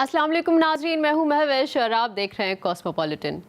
अस्सलाम वालेकुम नाजरीन, मैं हूँ महविश और आप देख रहे हैं कॉस्मोपॉलिटन।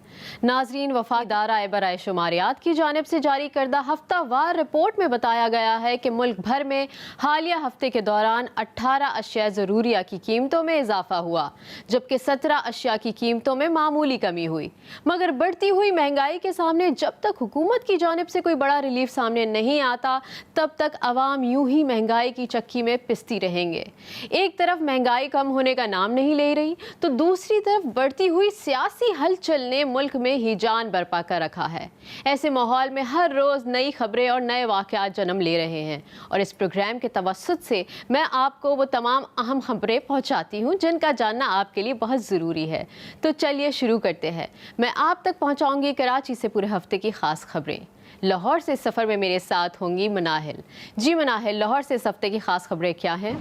नाजरीन, वफाकी इदारा बराए शुमारियात की जानिब से जारी करदा हफ्तावार रिपोर्ट में बताया गया है कि मुल्क भर में हालिया हफ्ते के दौरान 18 अशिया ज़रूरिया की कीमतों में इजाफा हुआ, जबकि 17 अशिया की कीमतों में मामूली कमी हुई। मगर बढ़ती हुई महंगाई के सामने जब तक हुकूमत की जानिब से कोई बड़ा रिलीफ सामने नहीं आता, तब तक अवाम यूं ही महंगाई की चक्की में पिसती रहेंगे। एक तरफ महंगाई कम होने का नाम नहीं ले रही, तो दूसरी तरफ बढ़ती हुई सियासी हलचल ने मुल्क में ही जान बरपा कर रखा है। ऐसे माहौल में हर रोज नई खबरें और नए वाक़यात जन्म ले रहे हैं और इस प्रोग्राम के तवस्सुत से मैं आपको वो तमाम अहम खबरें पहुंचाती हूं जिनका जानना आपके लिए बहुत ज़रूरी है। तो चलिए शुरू करते हैं। मैं आप तक पहुंचाऊंगी कराची से पूरे हफ्ते की खास खबरें। लाहौर से इस सफ़र में मेरे साथ होंगी मनाहिल। जी मनाहिल, लाहौर से इस हफ्ते की खास खबरें क्या हैं?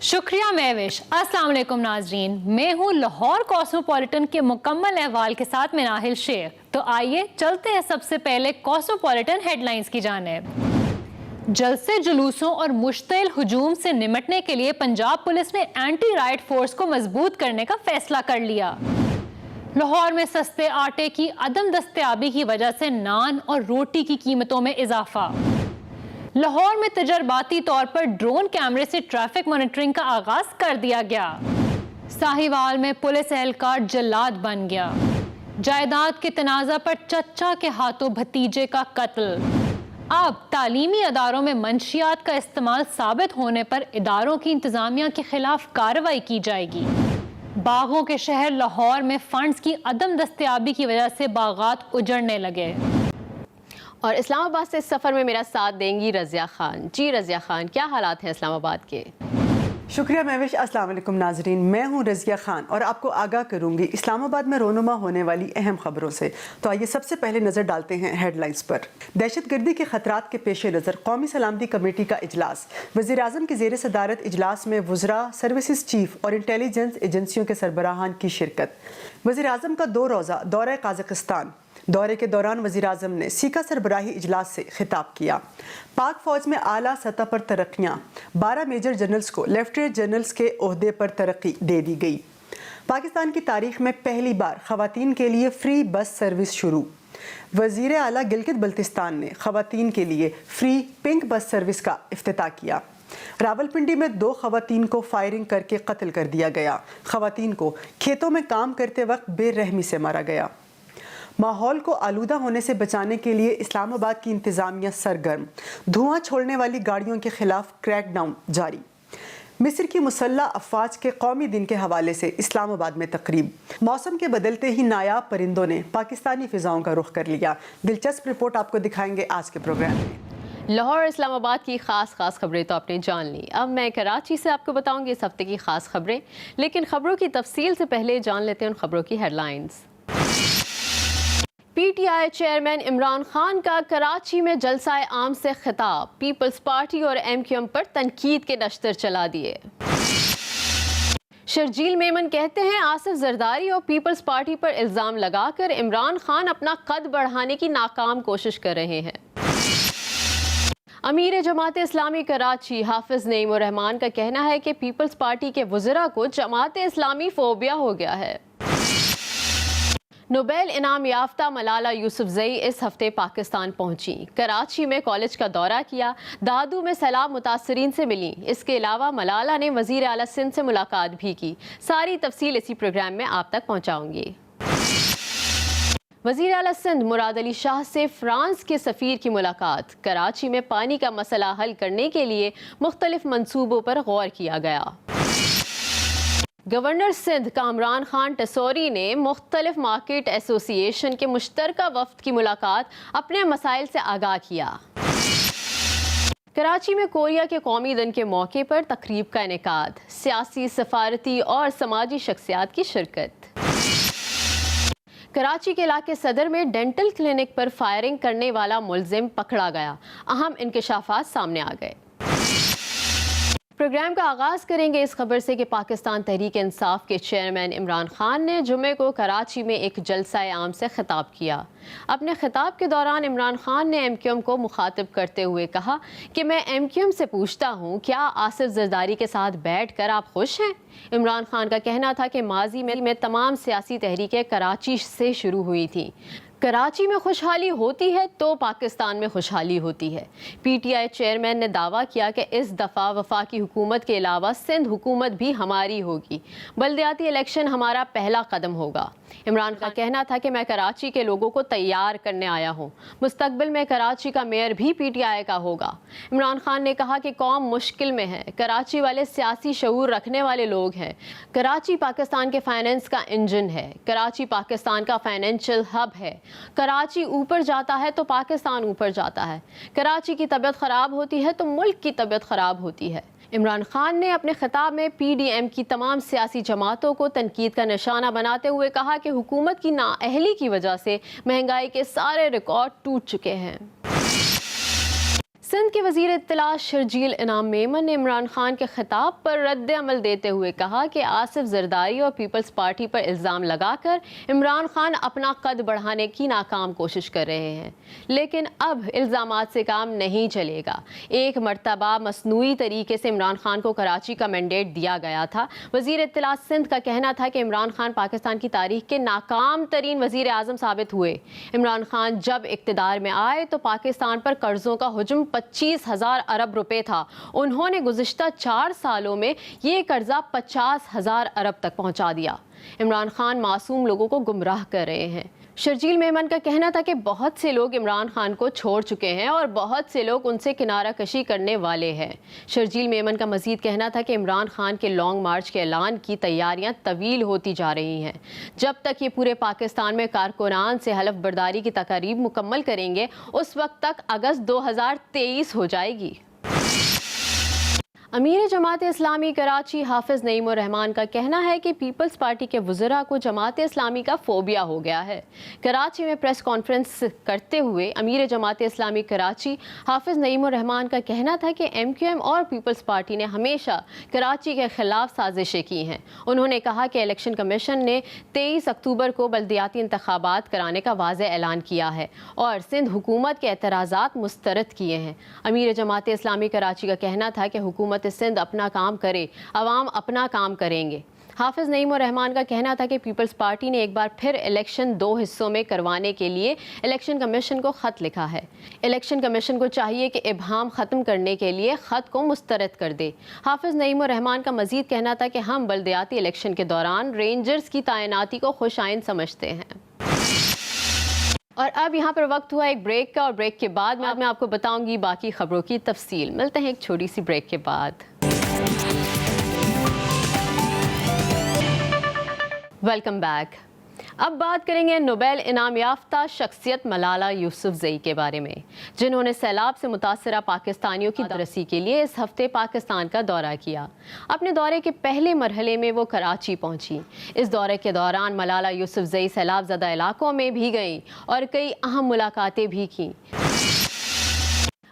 शुक्रिया महविश। अस्सलाम वालेकुम नाजरीन, मैं हूँ लाहौर कॉस्मोपॉलिटन के मुकम्मल अहवाल के साथ मनाहिल शेख। तो आइए चलते हैं सबसे पहले कॉस्मोपॉलिटन हेडलाइंस की जानिब। जलसे जुलूसों और मुश्तइल हुजूम से निमटने के लिए पंजाब पुलिस ने एंटी राइट फोर्स को मजबूत करने का फैसला कर लिया। लाहौर में सस्ते आटे की अदम दस्तयाबी की वजह से नान और रोटी की कीमतों में इजाफा। लाहौर में तजर्बाती तौर पर ड्रोन कैमरे से ट्रैफिक मॉनिटरिंग का आगाज कर दिया गया। साहिवाल में पुलिस एहलकार जल्लाद बन गया। जायदाद के तनाज़ा पर चचा के हाथों भतीजे का कत्ल। अब तालीमी अदारों में मंशियात का इस्तेमाल साबित होने पर इदारों की इंतजामिया के खिलाफ कार्रवाई की जाएगी। बागों के शहर लाहौर में फंड्स की अदम दस्तयाबी की वजह से बागात उजड़ने लगे। और इस्लामाबाद से इस सफ़र में मेरा साथ देंगी रज़िया खान। जी रज़िया खान, क्या हालात हैं इस्लामाबाद के? शुक्रिया महविश। अस्सलाम वालेकुम नाजरीन, मैं हूँ रज़िया खान और आपको आगाह करूँगी इस्लामाबाद में रोनुमा होने वाली अहम खबरों से। तो आइए सबसे पहले नज़र डालते हैं हेडलाइंस पर। दहशतगर्दी के खतरात के पेश नज़र कौमी सलामती कमेटी का इजलास। वज़ीर आज़म की ज़ेर सदारत इजलास में वज़रा, सर्विसेज चीफ और इंटेलिजेंस एजेंसियों के सरबराहान की शिरकत। वज़ीर आज़म का 2 रोज़ा दौरा काज़ाकिस्तान। दौरे के दौरान वज़ीर आज़म ने सीका सरबराही इजलास से खिताब किया। पाक फ़ौज में आला सतह पर तरक्कियाँ। 12 मेजर जनरल्स को लेफ्टिनेंट जनरल्स के ओहदे पर तरक्की दे दी गई। पाकिस्तान की तारीख में पहली बार ख़वातीन के लिए फ्री बस सर्विस शुरू। वज़ीर आला गिलगित बल्तिस्तान ने ख़वातीन के लिए फ्री पिंक बस सर्विस का इफ्तिताह किया। रावलपिंडी में 2 ख़वातीन को फायरिंग करके कत्ल कर दिया गया। ख़वातीन को खेतों में काम करते वक्त बेरहमी से मारा गया। माहौल को आलूदा होने से बचाने के लिए इस्लामाबाद की इंतज़ामिया सरगर्म। धुआं छोड़ने वाली गाड़ियों के खिलाफ क्रैकडाउन जारी। मिस्र की मुसल्लह अफवाज के कौमी दिन के हवाले से इस्लामाबाद में तकरीब। मौसम के बदलते ही नायाब परिंदों ने पाकिस्तानी फ़िज़ाओं का रुख कर लिया। दिलचस्प रिपोर्ट आपको दिखाएंगे आज के प्रोग्राम में। लाहौर इस्लामाबाद की खास खबरें तो आपने जान ली। अब मैं कराची से आपको बताऊंगी इस हफ्ते की खास खबरें, लेकिन खबरों की तफसील से पहले जान लेते हैं उन खबरों की headlines. PTI chairman Imran Khan का कराची में जलसाए आम से खिताब। पीपल्स पार्टी और एमक्यूएम पर तनकीद के नश्तर चला दिए। शर्जील मेमन कहते हैं आसिफ जरदारी और पीपल्स पार्टी पर इल्ज़ाम लगाकर इमरान खान अपना कद बढ़ाने की नाकाम कोशिश कर रहे हैं। अमीर जमात इस्लामी कराची हाफिज नईम रहमान का कहना है कि पीपल्स पार्टी के वज़रा को जमात इस्लामी फोबिया हो गया है। नोबेल इनाम याफ्ता मलाला यूसुफजई इस हफ्ते पाकिस्तान पहुंची। कराची में कॉलेज का दौरा किया। दादू में सैलाब मुतासरीन से मिली। इसके अलावा मलाला ने वज़ीर आला सिंध से मुलाकात भी की। सारी तफसील इसी प्रोग्राम में आप तक पहुंचाऊंगी। वज़ीर आला सिंध मुराद अली शाह से फ्रांस के सफ़ीर की मुलाकात। कराची में पानी का मसला हल करने के लिए मुख्तलिफ मंसूबों पर गौर किया गया। गवर्नर सिंध कामरान खान टसोरी ने मुख्तलिफ मार्केट एसोसिएशन के मुश्तरका वफ्द की मुलाकात अपने मसाइल से आगाह किया। कराची में कोरिया के कौमी दिन के मौके पर तकरीब का इनेकाद। सियासी, सफारती और समाजी शख्सियात की शिरकत। कराची के इलाके सदर में डेंटल क्लिनिक पर फायरिंग करने वाला मुलजिम पकड़ा गया। अहम इंकशाफात सामने आ गए। प्रोग्राम का आगाज़ करेंगे इस खबर से कि पाकिस्तान तहरीक इंसाफ के चेयरमैन इमरान खान ने जुमे को कराची में एक जलसा आम से खिताब किया। अपने खिताब के दौरान इमरान खान ने MQM को मुखातिब करते हुए कहा कि मैं MQM से पूछता हूँ, क्या आसिफ जरदारी के साथ बैठ कर आप खुश हैं? इमरान खान का कहना था कि माजी में तमाम सियासी तहरीकें कराची से शुरू हुई थी। कराची में खुशहाली होती है तो पाकिस्तान में खुशहाली होती है। PTI चेयरमैन ने दावा किया कि इस दफ़ा वफाकी हुकूमत के अलावा सिंध हुकूमत भी हमारी होगी। बल्दियाती इलेक्शन हमारा पहला कदम होगा। इमरान का कहना था कि मैं कराची के लोगों को तैयार करने आया हूँ। मुस्तकबिल में कराची का मेयर भी PTI का होगा। इमरान खान ने कहा कि कौम मुश्किल में है। कराची वाले सियासी शऊर रखने वाले लोग हैं। कराची पाकिस्तान के फाइनेंस का इंजन है। कराची पाकिस्तान का फाइनेंशियल हब है। कराची ऊपर जाता है तो पाकिस्तान ऊपर जाता है। कराची की तबीयत ख़राब होती है तो मुल्क की तबीयत ख़राब होती है। इमरान खान ने अपने खिताब में PDM की तमाम सियासी जमातों को तनकीद का निशाना बनाते हुए कहा कि हुकूमत की नाअहली की वजह से महंगाई के सारे रिकॉर्ड टूट चुके हैं। सिंध के वज़ीर इत्तला शर्जील इनाम मेमन ने इमरान खान के खिताब पर रद्द अमल देते हुए कहा कि आसिफ जरदारी और पीपल्स पार्टी पर इल्ज़ाम लगाकर इमरान खान अपना कद बढ़ाने की नाकाम कोशिश कर रहे हैं, लेकिन अब इल्ज़ामात से काम नहीं चलेगा। एक मरतबा मसनूई तरीके से इमरान खान को कराची का मैंडेट दिया गया था। वज़ीर इत्तला सिंध का कहना था कि इमरान खान पाकिस्तान की तारीख के नाकाम तरीन वज़ीर आज़म साबित हुए। इमरान खान जब इक़्तिदार में आए तो पाकिस्तान पर कर्ज़ों का हुजूम 25,000 अरब रुपए था। उन्होंने गुज़िश्ता 4 सालों में ये कर्जा 50,000 अरब तक पहुंचा दिया। इमरान खान मासूम लोगों को गुमराह कर रहे हैं। शर्जील मेमन का कहना था कि बहुत से लोग इमरान खान को छोड़ चुके हैं और बहुत से लोग उनसे किनारा कशी करने वाले हैं। शर्जील मेमन का मजीद कहना था कि इमरान खान के लॉन्ग मार्च के ऐलान की तैयारियां तवील होती जा रही हैं। जब तक ये पूरे पाकिस्तान में कारकुनान से हलफ बर्दारी की तकारीब मुकम्मल करेंगे, उस वक्त तक अगस्त 2023 हो जाएगी। अमीर जमात इस्लामी कराची हाफिज़ नईम उर रहमान का कहना है कि पीपल्स पार्टी के वज़रा को जमात इस्लामी का फोबिया हो गया है। कराची में प्रेस कॉन्फ्रेंस करते हुए अमीर जमात इस्लामी कराची हाफिज़ नईम उर रहमान का कहना था कि MQM और पीपल्स पार्टी ने हमेशा कराची के खिलाफ साजिशें की हैं। उन्होंने कहा कि इलेक्शन कमीशन ने 23 अक्टूबर को बल्दियाती इंतखाबात कराने का वाज़ेह ऐलान किया है और सिंध हुकूमत के एतराज़ात मुस्तरद किए हैं। अमीर जमात इस्लामी कराची का कहना था कि हुकूमत सिंध अपना काम करे, अवाम अपना काम करेंगे। हाफिज़ नईम उर रहमान का कहना था कि पीपल्स पार्टी ने एक बार फिर इलेक्शन 2 हिस्सों में करवाने के लिए इलेक्शन कमीशन को ख़त लिखा है। इलेक्शन कमीशन को चाहिए कि इबहाम ख़त्म करने के लिए ख़त को मुस्तरद कर दे। हाफिज़ नईम उर रहमान का मज़ीद कहना था कि हम बल्दियाती इलेक्शन के दौरान रेंजर्स की तैनाती को खुशाइन समझते हैं। और अब यहाँ पर वक्त हुआ एक ब्रेक का, और ब्रेक के बाद मैं आपको बताऊंगी बाकी खबरों की तफसील। मिलते हैं एक छोटी सी ब्रेक के बाद। Welcome back. अब बात करेंगे नोबेल इनाम याफ्ता शख्सियत मलाला यूसुफजई के बारे में, जिन्होंने सैलाब से मुतासरा पाकिस्तानियों की मदद के लिए इस हफ्ते पाकिस्तान का दौरा किया। अपने दौरे के पहले मरहले में वो कराची पहुंची। इस दौरे के दौरान मलाला यूसुफजई सैलाब ज़दा इलाकों में भी गईं और कई अहम मुलाकातें भी कीं।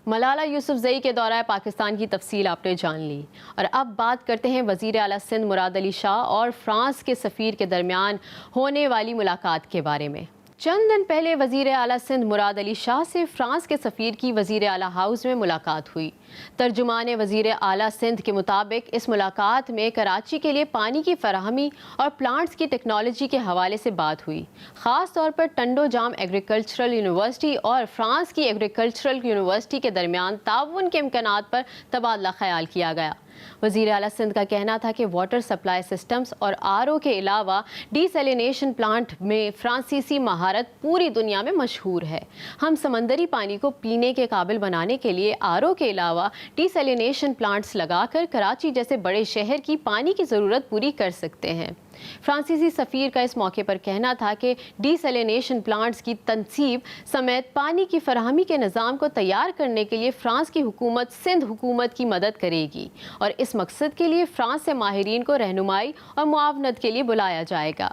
मलाला यूसुफजई के दौरा पाकिस्तान की तफसील आपने जान ली, और अब बात करते हैं वज़ीर आला सिंध मुराद अली शाह और फ्रांस के सफ़ीर के दरमियान होने वाली मुलाकात के बारे में। चंद दिन पहले वज़ीर आला सिंध मुराद अली शाह से फ्रांस के सफ़ीर की वज़ीर आला हाउस में मुलाकात हुई। तर्जुमान वज़ीर आला सिंध के मुताबिक इस मुलाकात में कराची के लिए पानी की फराहमी और प्लांट्स की टेक्नोलॉजी के हवाले से बात हुई। ख़ास तौर पर टंडो जाम एग्रीकल्चरल यूनिवर्सिटी और फ्रांस की एग्रीकल्चरल यूनिवर्सिटी के दरमियान ताउन के इम्कानात पर तबादला ख्याल किया गया। वज़ीर आला सिंध का कहना था कि वाटर सप्लाई सिस्टम्स और RO के अलावा डिसैलिनेशन प्लांट में फ्रांसीसी महारत पूरी दुनिया में मशहूर है। हम समंदरी पानी को पीने के काबिल बनाने के लिए RO के अलावा डिसैलिनेशन प्लांट्स लगाकर कराची जैसे बड़े शहर की पानी की ज़रूरत पूरी कर सकते हैं। फ्रांसीसी सफ़ीर का इस मौके पर कहना था कि डिसैलिनेशन प्लांट्स की तनसीब समेत पानी की फराहमी के निज़ाम को तैयार करने के लिए फ्रांस की हुकूमत सिंध हुकूमत की मदद करेगी, और इस मकसद के लिए फ्रांस से माहिरीन को रहनुमाई और मुआवनत के लिए बुलाया जाएगा।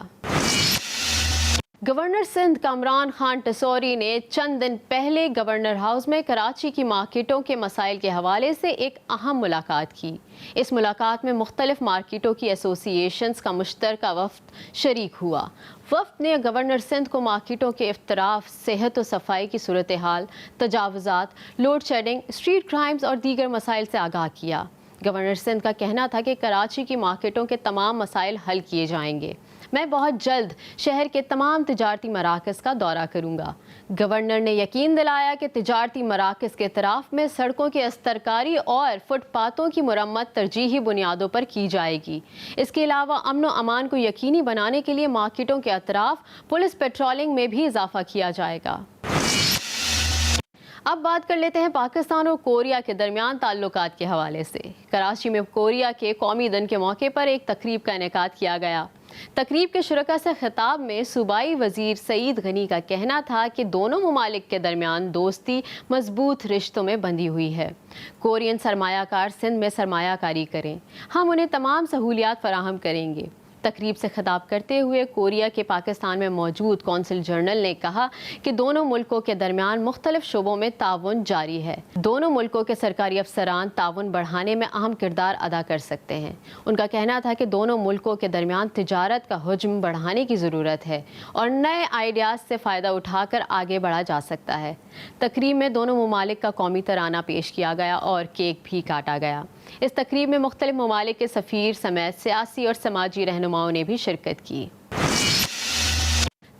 गवर्नर सिंध कामरान खान टसौरी ने चंद दिन पहले गवर्नर हाउस में कराची की मार्केटों के मसाइल के हवाले से एक अहम मुलाकात की। इस मुलाकात में मुख्तलिफ मार्केटों की एसोसिएशंस का मुश्तरका वफ्द शरीक हुआ। वफ्द ने गवर्नर सिंध को मार्केटों के इफ्तराफ, सेहत व सफाई की सूरत हाल, तजावुजात, लोड शेडिंग, स्ट्रीट क्राइम्स और दीगर मसाइल से आगाह किया। गवर्नर सिंध का कहना था कि कराची की मार्केटों के तमाम मसाइल हल किए जाएंगे। मैं बहुत जल्द शहर के तमाम तिजारती मराकज़ का दौरा करूँगा। गवर्नर ने यकीन दिलाया कि तिजारती मराकज़ के इतराफ़ में सड़कों की अस्तरकारी और फुटपाथों की मुरम्मत तरजीही बुनियादों पर की जाएगी। इसके अलावा अमन व अमान को यकीनी बनाने के लिए मार्केटों के अतराफ़ पुलिस पेट्रोलिंग में भी इजाफा किया जाएगा। अब बात कर लेते हैं पाकिस्तान और कोरिया के दरमियान ताल्लुकात के हवाले से। कराची में कोरिया के कौमी दिन के मौके पर एक तकरीब का इनेकाद किया गया। तकरीब के शुरका से खिताब में सूबाई वजीर सईद गनी का कहना था कि दोनों ममालिक के दरमियान दोस्ती मजबूत रिश्तों में बंधी हुई है। कोरियन सरमायाकार सिंध में सरमायाकारी करें, हम उन्हें तमाम सहूलियात फराहम करेंगे। तकरीब से खिताब करते हुए कोरिया के पाकिस्तान में मौजूद कौंसिल जनरल ने कहा कि दोनों मुल्कों के दरमियान मुख्तलिफ शोबों में ताउन जारी है। दोनों मुल्कों के सरकारी अफसरान ताउन बढ़ाने में अहम किरदार अदा कर सकते हैं। उनका कहना था कि दोनों मुल्कों के दरमियान तिजारत का हजम बढ़ाने की ज़रूरत है और नए आइडियाज़ से फ़ायदा उठाकर आगे बढ़ा जा सकता है। तकरीब में दोनों ममालिक का कौमी तराना पेश किया गया और केक भी काटा गया। इस तकरीब में मुख्तलिफ ममालिक के सफ़ीर समेत सियासी और समाजी रहनुमाओं ने भी शिरकत की।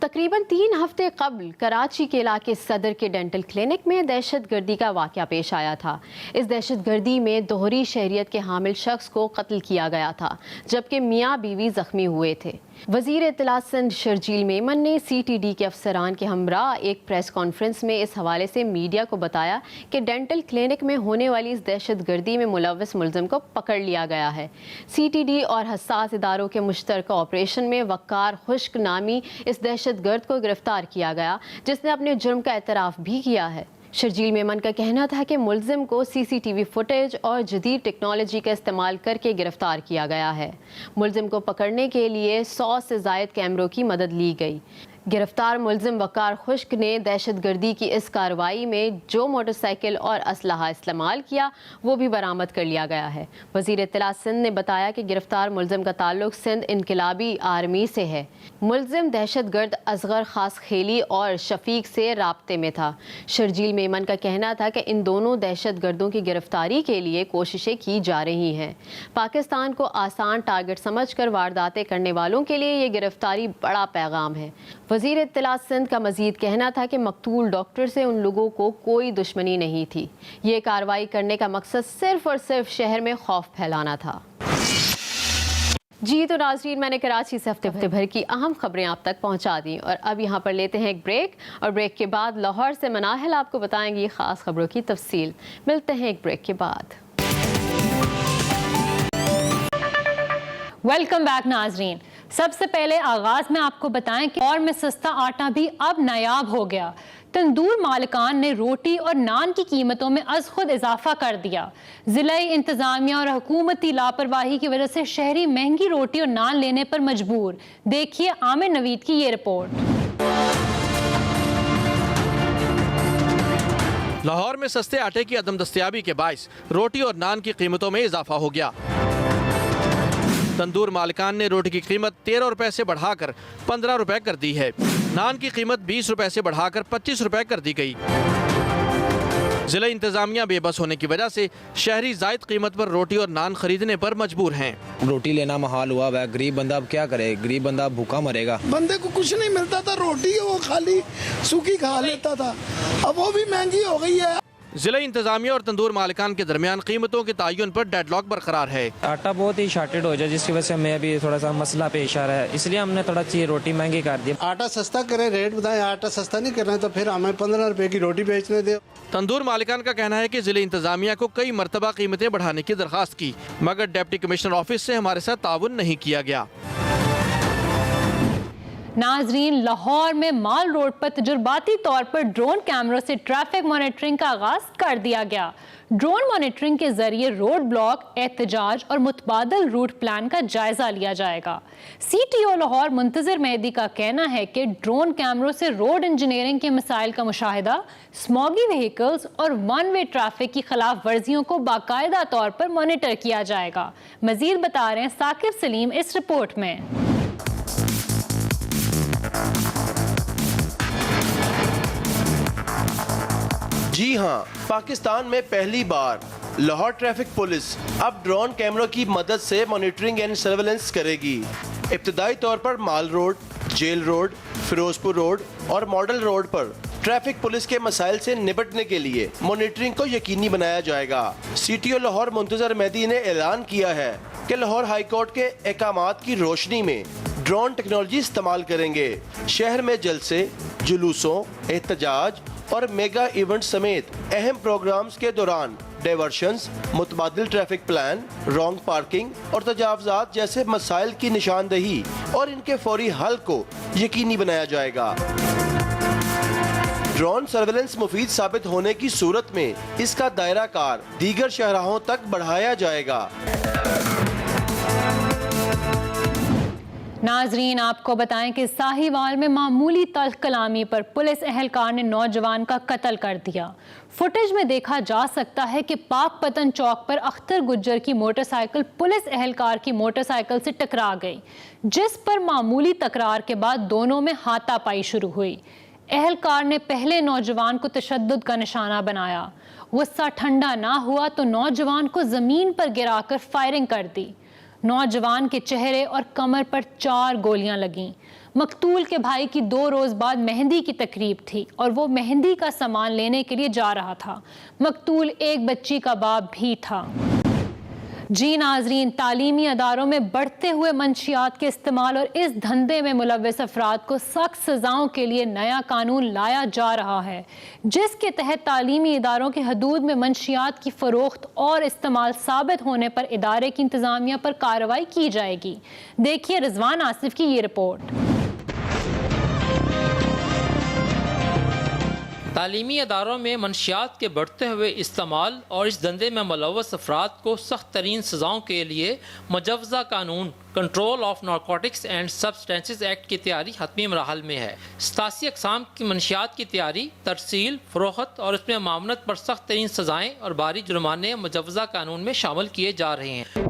तकरीबन 3 हफ्ते कबल कराची के इलाके सदर के डेंटल क्लिनिक में दहशतगर्दी का वाक़या पेश आया था। इस दहशतगर्दी में दोहरी शहरियत के हामिल शख्स को कत्ल किया गया था, जबकि मियाँ बीवी ज़ख्मी हुए थे। वज़ीर इत्तलात सिंध शर्जील मेमन ने CTD के अफसरान के हमरा एक प्रेस कॉन्फ्रेंस में इस हवाले से मीडिया को बताया कि डेंटल क्लिनिक में होने वाली इस दहशतगर्दी में मुलव्वस मुलज़िम को पकड़ लिया गया है। CTD और हसास इदारों के मुश्तरका ऑपरेशन में वक़ार खुश्क नामी इस दहशतगर्द को गिरफ्तार किया गया, जिसने अपने जुर्म का एतराफ़ भी किया है। शर्जील मेमन का कहना था कि मुलजिम को CCTV फुटेज और जदीद टेक्नोलॉजी का इस्तेमाल करके गिरफ्तार किया गया है। मुलजिम को पकड़ने के लिए 100 से ज़ायद कैमरों की मदद ली गई। गिरफ्तार मुलजिम वक़ार खुश्क ने दहशतगर्दी की इस कार्रवाई में जो मोटरसाइकिल और असलहा इस्तेमाल किया वो भी बरामद कर लिया गया है। वज़ीर इत्तलात सिंध ने बताया कि गिरफ्तार मुलजिम का ताल्लुक सिंध इनकलाबी आर्मी से है। मुलजिम दहशतगर्द असगर खास खेली और शफीक से राब्ते में था। शर्जील मेमन का कहना था कि इन दोनों दहशतगर्दों की गिरफ्तारी के लिए कोशिशें की जा रही हैं। पाकिस्तान को आसान टारगेट समझकर वारदातें करने वालों के लिए ये गिरफ्तारी बड़ा पैगाम है। वज़ीर इत्तलात सिंध का मज़ीद कहना था कि मकतूल डॉक्टर से उन लोगों को कोई दुश्मनी नहीं थी। ये कार्रवाई करने का मकसद सिर्फ और सिर्फ शहर में खौफ फैलाना था। जी तो नाज़रीन, मैंने कराची से हफ्ते भर की अहम खबरें आप तक पहुंचा दी और अब यहाँ पर लेते हैं एक ब्रेक और ब्रेक के बाद लाहौर से मनाहिल आपको बताएंगी ख़ास खबरों की तफसील। मिलते हैं एक ब्रेक के बाद। वेलकम बैक नाजरीन। सबसे पहले आगाज में आपको बताएं कि और में सस्ता आटा भी अब नायाब हो गया। तंदूर मालिकान ने रोटी और नान की कीमतों में अज खुद इजाफा कर दिया। ज़िला इंतजामिया और हुकूमती लापरवाही की वजह से शहरी महंगी रोटी और नान लेने पर मजबूर। देखिए आमिर नवीद की ये रिपोर्ट। लाहौर में सस्ते आटे की अदम दस्तयाबी के बाइस रोटी और नान की कीमतों में इजाफा हो गया। तंदूर मालिकान ने रोटी की कीमत 13 रुपए से बढ़ाकर 15 रुपए कर दी है। नान की कीमत 20 रुपए से बढ़ाकर 25 रुपए कर दी गई। जिला इंतजामिया बेबस होने की वजह से शहरी जायद कीमत पर रोटी और नान खरीदने पर मजबूर हैं। रोटी लेना महाल हुआ है, गरीब बंदा अब क्या करे, गरीब बंदा भूखा मरेगा। बंदे को कुछ नहीं मिलता था, रोटी वो खाली सूखी खा लेता था, अब वो भी महंगी हो गई है। जिला इंतजामिया और तंदूर मालिकान के दरमियान कीमतों के तयन पर डेडलॉक बरकरार है। आटा बहुत ही शॉर्टेज हो जाए, जिसकी वजह से हमें अभी थोड़ा सा मसला पेश आ रहा है, इसलिए हमने थोड़ा सी रोटी महंगी कर दी। आटा सस्ता करे, रेट बताए, आटा सस्ता नहीं कर रहे तो फिर हमें 15 रुपए की रोटी बेचने दे। तंदूर मालिकान का कहना है कि जिला इंतजामिया को कई मरतबा कीमतें बढ़ाने की दरखास्त की, मगर डिप्टी कमिश्नर ऑफिस से हमारे साथ ताउन नहीं किया गया। नाजरीन, लाहौर में माल रोड पर तजुर्बाती तौर पर ड्रोन कैमरों से ट्रैफिक मॉनिटरिंग का आगाज कर दिया गया। ड्रोन मॉनिटरिंग के जरिए रोड ब्लॉक, एहतजाज और मुतबादल रूट प्लान का जायजा लिया जाएगा। CTO लाहौर मुंतज़िर मेहदी का कहना है कि ड्रोन कैमरों से रोड इंजीनियरिंग के मसाइल का मुशाहिदा, स्मॉगी व्हीकल्स और वन वे ट्रैफिक की खिलाफ वर्जियों को बाकायदा तौर पर मॉनिटर किया जाएगा। मजीद बता रहे हैं साकिब सलीम इस रिपोर्ट में। जी हां, पाकिस्तान में पहली बार लाहौर ट्रैफिक पुलिस अब ड्रोन कैमरों की मदद से मॉनिटरिंग एंड सर्वेलेंस करेगी। इब्तदाई तौर पर mall road, jail road, Ferozepur road और मॉडल रोड पर ट्रैफिक पुलिस के मसाइल से निपटने के लिए मॉनिटरिंग को यकीनी बनाया जाएगा। CTO लाहौर मुंतज़िर मेहदी ने ऐलान किया है कि लाहौर हाई कोर्ट के अहकामात की रोशनी में ड्रोन टेक्नोलॉजी इस्तेमाल करेंगे। शहर में जलसे, जुलूसों, एहतजाज और मेगा इवेंट समेत अहम प्रोग्राम्स के दौरान डाइवर्शंस, मुतबादिल ट्रैफिक प्लान, रॉन्ग पार्किंग और तजावजात जैसे मसाइल की निशानदही और इनके फौरी हल को यकीनी बनाया जाएगा। ड्रोन सर्वेलेंस मुफीद साबित होने की सूरत में इसका दायरा कार दीगर शहराहों तक बढ़ाया जाएगा। नाजरीन, आपको बताएं कि साहिवाल में मामूली तल्ख कलामी पर पुलिस एहलकार ने नौजवान का कत्ल कर दिया। फुटेज में देखा जा सकता है कि पाक पतन चौक पर अख्तर गुज्जर की मोटरसाइकिल पुलिस एहलकार की मोटरसाइकिल से टकरा गई, जिस पर मामूली तकरार के बाद दोनों में हाथापाई शुरू हुई। एहलकार ने पहले नौजवान को तशद्दुद का निशाना बनाया। गुस्सा ठंडा ना हुआ तो नौजवान को जमीन पर गिराकर फायरिंग कर दी। नौजवान के चेहरे और कमर पर 4 गोलियां लगीं। मकतूल के भाई की 2 रोज बाद मेहंदी की तकरीब थी और वो मेहंदी का सामान लेने के लिए जा रहा था। मकतूल एक बच्ची का बाप भी था। जी नाजरीन, तालीमी अदारों में बढ़ते हुए मंशियात के इस्तेमाल और इस धंधे में मुलव्वस अफराद को सख्त सजाओं के लिए नया कानून लाया जा रहा है, जिसके तहत तालीमी इदारों की हदूद में मंशियात की फरोख्त और इस्तेमाल साबित होने पर इदारे की इंतज़ामिया पर कार्रवाई की जाएगी। देखिए रिजवान आसिफ की ये रिपोर्ट। तालीमी अदारों में मंशियात के बढ़ते हुए इस्तेमाल और इस धंधे में मुलव्वस अफराद को सख्त तरीन सज़ाओं के लिए मुजव्वज़ा कानून control of narcotics and substances act की तैयारी हतमी मराहल में है। 87 अक़साम की मंशियात की तैयारी, तरसील, फ़रोख्त और इसमें मामनत पर सख्त तरीन सज़ाएँ और भारी जुर्माने मुजव्वज़ा कानून में शामिल किए जा रहे हैं।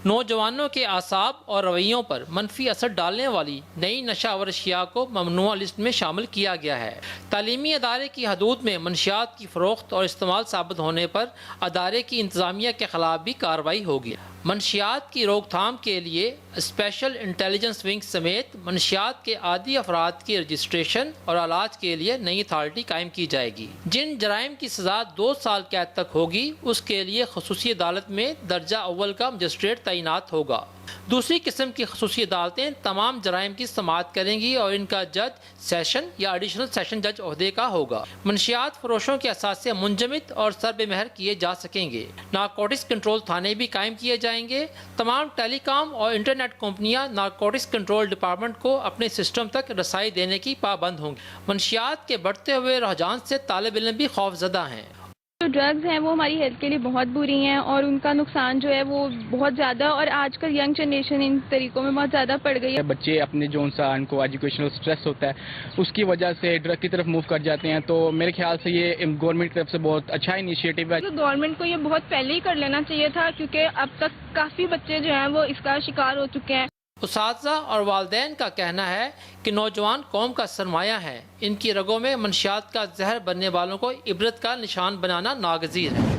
नौजवानों के आसाब और रवैयों पर मनफी असर डालने वाली नई नशावर अशिया को ममनुआ लिस्ट में शामिल किया गया है। तालीमी अदारे की हदूद में मंशियात की फ़रोख्त और इस्तेमाल साबित होने पर अदारे की इंतज़ामिया के ख़िलाफ़ भी कार्रवाई होगी। मंशियात की रोकथाम के लिए स्पेशल इंटेलिजेंस विंग समेत मंशियात के आदी अफराद की रजिस्ट्रेशन और इलाज के लिए नई अथॉरिटी कायम की जाएगी। जिन जराइम की सज़ा 2 साल कैद तक होगी, उसके लिए खसूसी अदालत में दर्जा अव्वल का मजिस्ट्रेट तैनात होगा। दूसरी किस्म की खसूसी अदालतें तमाम जराइम की समाअत करेंगी और इनका जज सेशन या एडिशनल सेशन जज ओहदे का होगा। मंशियात फरोशों के असासे मुंजमिद और सरबेमहर किए जा सकेंगे। नारकोटिक्स कंट्रोल थाने भी कायम किए जाएंगे। तमाम टेलीकॉम और इंटरनेट कंपनियां नारकोटिक्स कंट्रोल डिपार्टमेंट को अपने सिस्टम तक रसाई देने की पाबंद होंगी। मंशियात के बढ़ते हुए रुझान से तालिब इल्म भी खौफजदा हैं। जो ड्रग्स हैं वो हमारी हेल्थ के लिए बहुत बुरी हैं और उनका नुकसान जो है वो बहुत ज़्यादा, और आजकल यंग जनरेशन इन तरीकों में बहुत ज़्यादा पड़ गई है। बच्चे अपने जो उनका उनको एजुकेशनल स्ट्रेस होता है उसकी वजह से ड्रग की तरफ मूव कर जाते हैं। तो मेरे ख्याल से ये गवर्नमेंट की तरफ से बहुत अच्छा इनिशिएटिव है। तो गवर्नमेंट को ये बहुत पहले ही कर लेना चाहिए था, क्योंकि अब तक काफ़ी बच्चे जो हैं वो इसका शिकार हो चुके हैं। उसातिज़ा और वालिदैन का कहना है कि नौजवान कौम का सरमाया है। इनकी रगों में मंशियात का जहर बनने वालों को इबरत का निशान बनाना नागज़ीर है।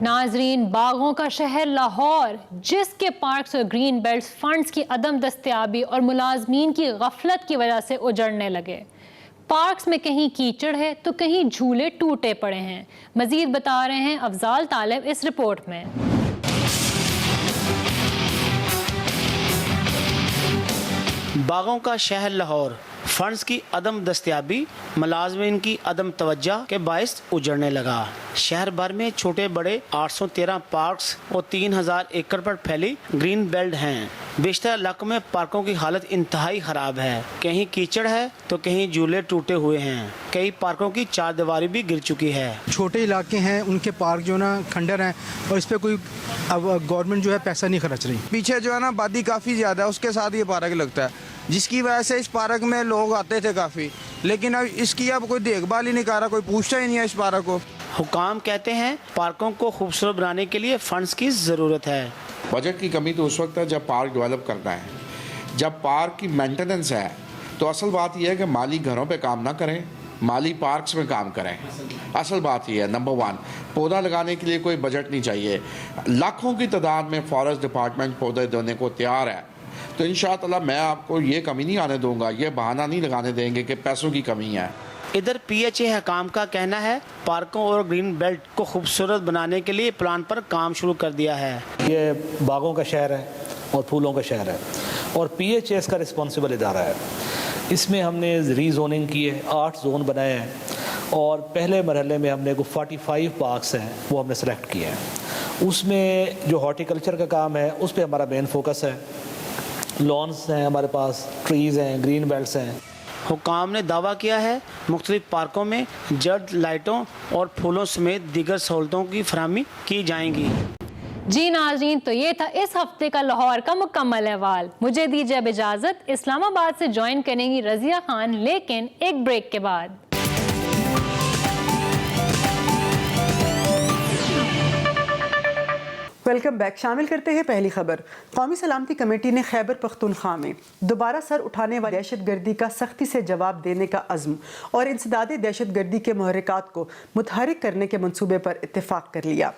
नाजरीन, बागों का शहर लाहौर, जिसके पार्क्स और ग्रीन बेल्ट्स फंड्स की अदम दस्तयाबी और मुलाजमीन की गफलत की वजह से उजड़ने लगे। पार्क्स में कहीं कीचड़ है तो कहीं झूले टूटे पड़े हैं। मजीद बता रहे हैं अफजाल तालिब इस रिपोर्ट में। बागों का शहर लाहौर फंड्स की अदम दस्तयाबी मुलाजमीन की अदम तवज्जो के बायस उजड़ने लगा। शहर भर में छोटे बड़े 813 पार्क्स और 3000 एकड़ पर फैली ग्रीन बेल्ट हैं। बेशतर इलाकों में पार्कों की हालत इंतहाई ख़राब है। कहीं कीचड़ है तो कहीं झूले टूटे हुए हैं। कई पार्कों की चारदीवारी भी गिर चुकी है। छोटे इलाके हैं, उनके पार्क जो है ना खंडर हैं और इस पर कोई अब गवर्नमेंट जो है पैसा नहीं खर्च रही। पीछे जो है ना आबादी काफ़ी ज़्यादा है, उसके साथ ये पार्क लगता है, जिसकी वजह से इस पार्क में लोग आते थे काफ़ी, लेकिन अब इसकी अब कोई देखभाल ही नहीं कर रहा, कोई पूछता ही नहीं है इस पार्क को। हुकाम कहते हैं पार्कों को खूबसूरत बनाने के लिए फंड्स की ज़रूरत है। बजट की कमी तो उस वक्त है जब पार्क डेवलप करना है। जब पार्क की मेंटेनेंस है तो असल बात यह है कि माली घरों पे काम ना करें, माली पार्क्स में काम करें। असल बात यह है, नंबर 1, पौधा लगाने के लिए कोई बजट नहीं चाहिए। लाखों की तादाद में फॉरेस्ट डिपार्टमेंट पौधे देने को तैयार है, तो इंशाअल्लाह मैं आपको ये कमी नहीं आने दूंगा, ये बहाना नहीं लगाने देंगे कि पैसों की कमी है। इधर PHA हकाम का कहना है पार्कों और ग्रीन बेल्ट को खूबसूरत बनाने के लिए प्लान पर काम शुरू कर दिया है। ये बागों का शहर है और फूलों का शहर है और PHA इसका रिस्पॉन्सिबल इदारा है। इसमें हमने रीजोनिंग की है, 8 जोन बनाए हैं और पहले मरहले में हमने को 45 पार्क्स हैं वो हमने सेलेक्ट किए हैं। उसमें जो हॉर्टिकल्चर का काम है उस पर हमारा मेन फोकस है। लॉन्स हैं हमारे पास, ट्रीज़ हैं, ग्रीन बेल्ट्स हैं। हुकाम ने दावा किया है मुख्तलिफ पार्कों में जर्द लाइटों और फूलों समेत दीगर सहूलतों की फराहमी की जाएंगी। जी नाज़रीन, तो ये था इस हफ्ते का लाहौर का मुकम्मल अहवाल। मुझे दीजिए अब इजाज़त। इस्लामाबाद से ज्वाइन करेंगी रज़िया खान, लेकिन एक ब्रेक के बाद। Welcome back. शामिल करते हैं पहली खबर। कौमी सलामती कमेटी ने खैबर पख्तूनख्वा में दोबारा सर उठाने वाली दहशत गर्दी का सख्ती से जवाब देने का अज़्म और इंसदाद दहशत गर्दी के मुहर्रिकात को मुतहरिक करने के मंसूबे पर इत्तेफाक कर लिया।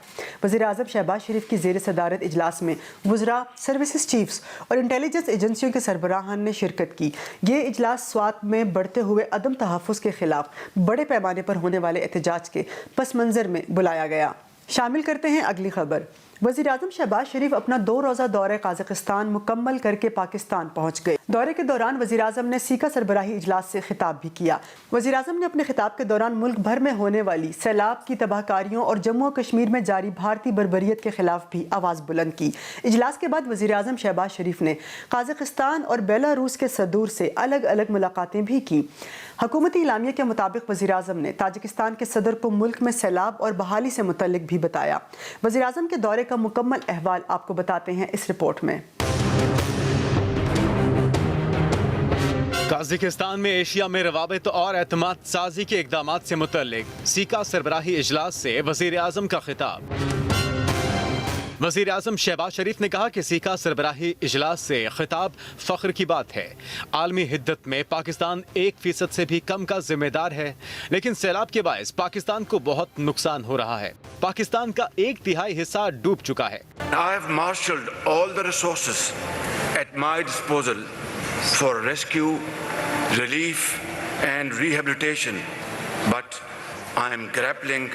वज़ीर आज़म शहबाज शरीफ की ज़ेर सदारत इजलास में वज़रा, सर्विसेज चीफ्स और इंटेलिजेंस एजेंसियों के सरबराहान ने शिरकत की। ये इजलास स्वात में बढ़ते हुए अदम तहफ़्फ़ुज़ के खिलाफ बड़े पैमाने पर होने वाले एहतजाज के पस मंज़र में बुलाया गया। शामिल करते हैं अगली खबर। वज़ीर आज़म शहबाज शरीफ अपना 2 रोज़ा दौरे काज़ाकिस्तान मुकम्मल करके पाकिस्तान पहुँच गए। दौरे के दौरान वज़ीर आज़म ने सीका सरबराही इजलास से खिताब भी किया। वज़ीर आज़म ने अपने खिताब के दौरान मुल्क भर में होने वाली सैलाब की तबाहकारियों और जम्मू और कश्मीर में जारी भारतीय बर्बरियत के खिलाफ भी आवाज़ बुलंद की। इजलास के बाद वज़ीर आज़म शहबाज शरीफ ने काज़ाकिस्तान और बेलारूस के सदूर से अलग अलग मुलाकातें भी की। हुकूमती इलामिया के मुताबिक वज़ीर आज़म ने ताजिकिस्तान के सदर को मुल्क में सैलाब और बहाली से मुतल्लिक भी बताया। वज़ीर आज़म के दौरे का मुकम्मल अहवाल आपको बताते हैं इस रिपोर्ट में। ताजिकिस्तान में एशिया में रवाबित और एतमाद साजी के इक़दामात से मुतल्लिक सीका सरबराही इजलास से वज़ीर आज़म का खिताब। वज़ीर आज़म शहबाज शरीफ ने कहा कि सीका सरबराही इजलास से खिताब फ़ख्र की बात है। आलमी हिद्दत में पाकिस्तान 1% से भी कम का जिम्मेदार है, लेकिन सैलाब के बायस पाकिस्तान को बहुत नुकसान हो रहा है। पाकिस्तान का 1/3 हिस्सा डूब चुका है। I have marshaled all the resources at my disposal for rescue, relief and rehabilitation, but I am grappling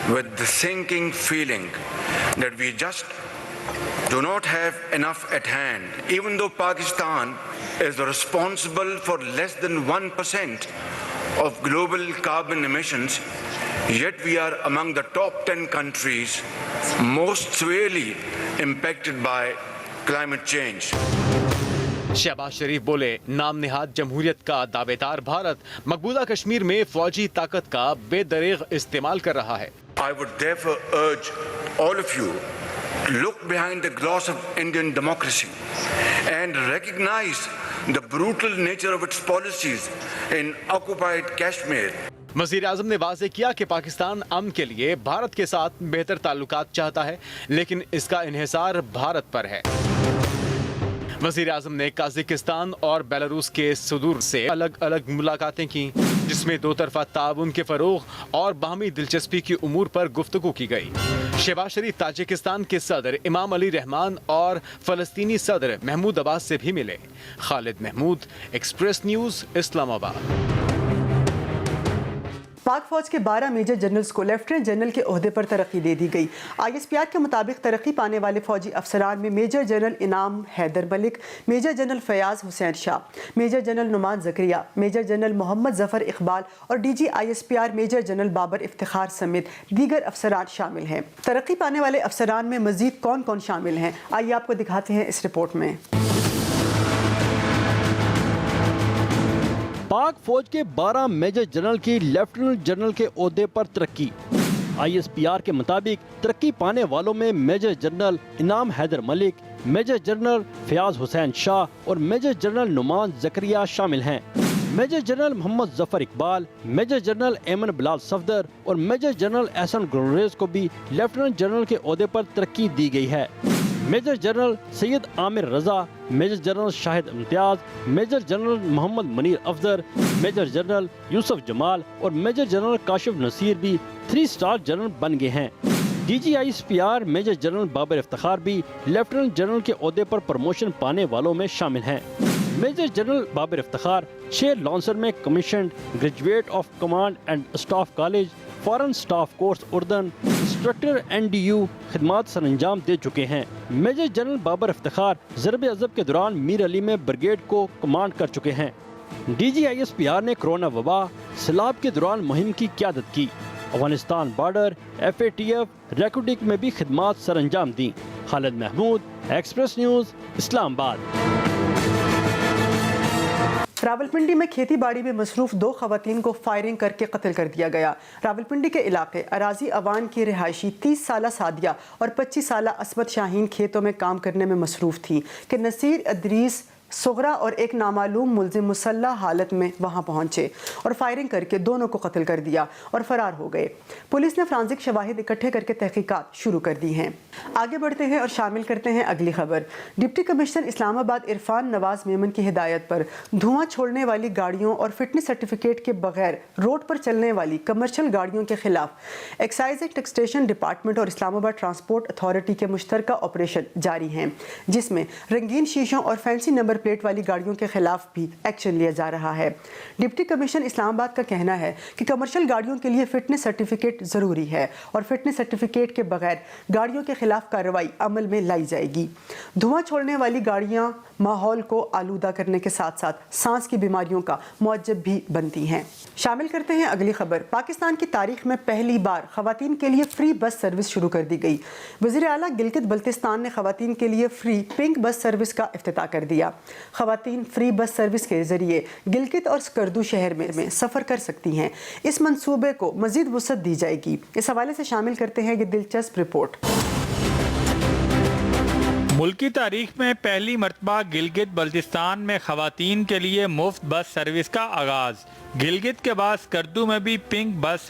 with the sinking feeling that we just do not have enough at hand. Even though Pakistan is responsible for less than 1% of global carbon emissions, yet we are among the top 10 countries most severely impacted by climate change. Shahbaz शरीफ बोले, नाम निहाद जमहूरियत का दावेदार भारत मकबूजा कश्मीर में फौजी ताकत का बेदरीग इस्तेमाल कर रहा है। I would therefore urge all of you to look behind the gloss of Indian democracy and recognize the brutal nature of its policies in occupied Kashmir. वज़ीर आज़म ने वाज़े किया कि पाकिस्तान अमन के लिए भारत के साथ बेहतर ताल्लुकात चाहता है, लेकिन इसका इन्हिसार भारत पर है। वज़ीर आज़म ने काज़ाकिस्तान और बेलारूस के सदूर से अलग अलग मुलाकातें की, जिसमें 2 तरफ़ा ताउन के फ़रोग़ और बाहमी दिलचस्पी की उमूर पर गुफ्तगू की गई। शहबाज शरीफ ताजिकिस्तान के सदर इमाम अली रहमान और फ़लस्तीनी सदर महमूद अब्बास से भी मिले। Khalid Mahmood, express news, Islamabad. पाक फौज के 12 मेजर जनरल्स को लेफ्टिनेंट जनरल के ओहदे पर तरक्की दे दी गई। ISPR के मुताबिक तरक्की पाने वाले फौजी अफसरान में major general Inam Haider Malik, major general Fayyaz Hussain Shah, major general Noman Zakaria, major general Mohammad Zafar Iqbal और DG ISPR major general Babar Iftikhar समेत दीगर अफसरान शामिल हैं। तरक्की पाने वाले अफसरान में मजीद कौन कौन शामिल हैं, आइए आपको दिखाते हैं इस रिपोर्ट में। पाक फौज के 12 मेजर जनरल की लेफ्टिनेंट जनरल के ओहदे पर तरक्की। ISPR के मुताबिक तरक्की पाने वालों में major general Inam Haider Malik, major general Fayyaz Hussain Shah और मेजर जनरल नुमान जकरिया शामिल हैं। Major general Mohammad Zafar Iqbal, major general Aiman Bilal Safdar और मेजर जनरल एहसन गुरेज को भी लेफ्टिनेंट जनरल के ओहदे पर तरक्की दी गई है। Major general Syed Amir Raza, major general Shahid Imtiaz, major general Muhammad Munir Afsar, major general Yousuf Jamal और मेजर जनरल काशिफ नसीर भी 3 स्टार जनरल बन गए हैं। DG ISPR major general Babar Iftikhar भी लेफ्टिनेंट जनरल के ओहदे पर प्रमोशन पाने वालों में शामिल हैं। Major general Babar Iftikhar 6 lancers में commission, graduate of command and staff college, foreign staff course उर्दन, इंस्ट्रक्टर NDU खिदमात सर अंजाम दे चुके हैं। मेजर जनरल बाबर इफ्तिखार ज़रब अज़ब के दौरान मीर अली में ब्रिगेड को कमांड कर चुके हैं। DG ISPR ने कोरोना वबा सैलाब के दौरान मुहिम की क़यादत की। अफगानिस्तान बॉर्डर, FATF, रेकुडिक में भी खिदमात सर अंजाम दी। Khalid Mahmood, express news, Islamabad. रावलपिंडी में खेती बाड़ी में मसरूफ 2 खवातीन को फायरिंग करके कत्ल कर दिया गया। रावलपिंडी के इलाके अराजी अवान की रिहायशी 30 साला सादिया और 25 साला असमत शाहीन खेतों में काम करने में मसरूफ थी कि नसीर अदरीस सुगरा और एक नामालूम मुलजिम मुसल्लह हालत में वहां पहुंचे और फायरिंग करके दोनों को कत्ल कर दिया और फरार हो गए। पुलिस ने फ्रांसिक शवाहिद इकट्ठे करके तहकीकात शुरू कर दी हैं। आगे बढ़ते हैं और शामिल करते हैं अगली खबर। डिप्टी कमिश्नर इस्लामाबाद इरफान नवाज मेमन की हिदायत पर धुआं छोड़ने वाली गाड़ियों और फिटनेस सर्टिफिकेट के बगैर रोड पर चलने वाली कमर्शियल गाड़ियों के खिलाफ एक्साइज एंड टैक्सेशन डिपार्टमेंट और इस्लामाबाद ट्रांसपोर्ट अथॉरिटी के मुश्तरका ऑपरेशन जारी हैं, जिसमें रंगीन शीशों और फैंसी नंबर प्लेट वाली गाड़ियों के खिलाफ भी एक्शन लिया जा रहा है। डिप्टी कमिश्नर इस्लामाबाद का कहना है कि कमर्शियल गाड़ियों के लिए फिटनेस सर्टिफिकेट जरूरी है और फिटनेस सर्टिफिकेट के बगैर गाड़ियों के खिलाफ कार्रवाई अमल में लाई जाएगी। धुआं छोड़ने वाली गाड़ियां माहौल को आलूदा करने के साथ साथ सांस की बीमारियों का मौजब भी बनती हैं। शामिल करते हैं अगली खबर। पाकिस्तान की तारीख में पहली बार खवातीन के लिए फ्री बस सर्विस शुरू कर दी गई। वज़ीर आला गिलगित बल्तिस्तान ने खवातीन के लिए फ्री पिंक बस सर्विस का इफ्तिताह कर दिया। खवातीन फ्री बस सर्विस के जरिए गिलगित और स्कर्दू शहर में सफ़र कर सकती हैं। इस मंसूबे को मज़ीद वुसअत दी जाएगी। इस हवाले से शामिल करते हैं ये दिलचस्प रिपोर्ट। मुल्की तारीख में पहली मरतबा गिलगित बल्तिस्तान में खवातीन के लिए मुफ्त बस सर्विस का आगाज़। गिलगित के बाद स्कर्दू में भी पिंक बस